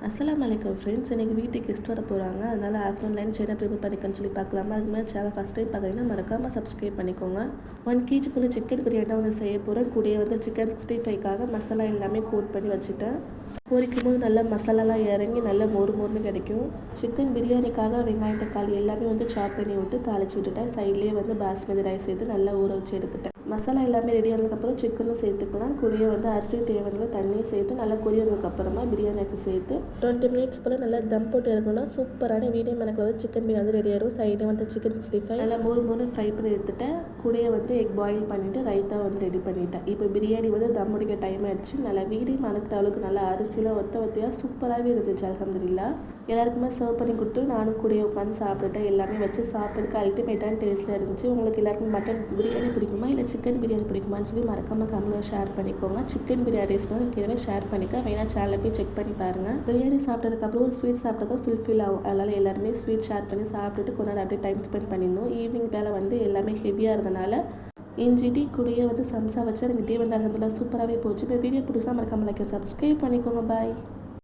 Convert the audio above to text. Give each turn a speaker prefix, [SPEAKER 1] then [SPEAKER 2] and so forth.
[SPEAKER 1] அஸ்ஸலாமு அலைக்கும் ஃப்ரெண்ட்ஸ். இன்றைக்கி வீட்டுக்கு கெஸ்ட் வர போகிறாங்க. அதனால் ஆஃப்டர்நூன் லன்ச் என்ன ப்ரிப்பேர் பண்ணிக்கன்னு சொல்லி பார்க்கலாமா. அதுக்கு முன்னாடி சேனல் ஃபஸ்ட் டைம் பார்க்குறீங்கன்னா மறக்காமல் சப்ஸ்கிரைப் பண்ணிக்கோங்க. 1 kg போல் சிக்கன் பிரியாணி தான் செய்ய போகிறேன். கூடயே சிக்கன் 65க்காக மசாலா எல்லாமே கோட் பண்ணி வச்சுட்டேன். பொரிக்கும் போது நல்லா மசாலாலாம் இறங்கி நல்லா மொறு மொறுன்னு கிடைக்கும். சிக்கன் பிரியாணிக்காக வெங்காயம் தக்காளி எல்லாமே சாப் பண்ணி விட்டு தாளித்து விட்டுட்டேன். சைட்லேயே பாஸ்மதி ரைஸ் சேர்த்து நல்லா ஊற வச்சு எடுத்துட்டேன். மசாலா எல்லாமே ரெடி ஆனதுக்கப்புறம் சிக்கனும் சேர்த்துக்கலாம். கூடயே அரிசி தேவையான தண்ணியும் சேர்த்து நல்லா கொதிவதுக்கப்புறமா பிரியாணி அரிசி சேர்த்து 20 மினிட்ஸ் போல் நல்லா தம் போட்டு இருக்கணும்னா சூப்பரான வீடியோ மணக்கில் சிக்கன் பிரியாணி ரெடி ஆகும். சைடு சிக்கன் 65 நல்லா மொறு ஃப்ரை பண்ணி எடுத்துட்டேன். கூடயே எக் பாயில் பண்ணிவிட்டு ரைத்தா ரெடி பண்ணிட்டேன். இப்போ பிரியாணி தம் முடிக்க டைம் ஆகிடுச்சு. நல்லா வீடியோ மணக்கிற அளவுக்கு நல்லா அரிசியில் ஒத்தையாக சூப்பராகவே இருந்துச்சு. அல்ஹம்துலில்லாஹ். எல்லாருக்குமே சர்வ் பண்ணி கொடுத்து நானும் கூடயே உட்காந்து சாப்பிட்டுட்டேன். எல்லாமே வச்சு சாப்பிட்றதுக்கு அல்டிமேட்டான டேஸ்ட்டில் இருந்துச்சு. உங்களுக்கு எல்லாருக்கும் மட்டன் பிரியாணி பிடிக்குமா இல்லை சிக்கன் பிரியாணி பிடிக்குமான்னு சொல்லி மறக்காமல் கமெண்ட்டில் ஷேர் பண்ணிக்கோங்க. சிக்கன் பிரியாணி ரெசிபி கீழே ஷேர் பண்ணிக்க வேணா சேனலில் போய் செக் பண்ணி பாருங்கள். பிரியாணி சாப்பிட்டதுக்கப்புறம் ஒரு ஸ்வீட் சாப்பிட்டதும் ஃபுல்ஃபில் ஆகும். அதனால் எல்லாருமே ஸ்வீட் ஷேர் பண்ணி சாப்பிட்டுட்டு கொஞ்ச நேரம் அப்படியே டைம் ஸ்பெண்ட் பண்ணியிருந்தோம். ஈவினிங் வேலை எல்லாமே ஹெவியாக இருந்தனால இஞ்சி டீ கூடயே சம்சா வச்சு எனக்கு டே அல்ஹம்துலில்லாஹ் சூப்பராகவே போச்சு. இந்த வீடியோ பிடிச்சா மறக்காமல் லைக் சப்ஸ்கிரைப் பண்ணிக்கோங்க. பாய்.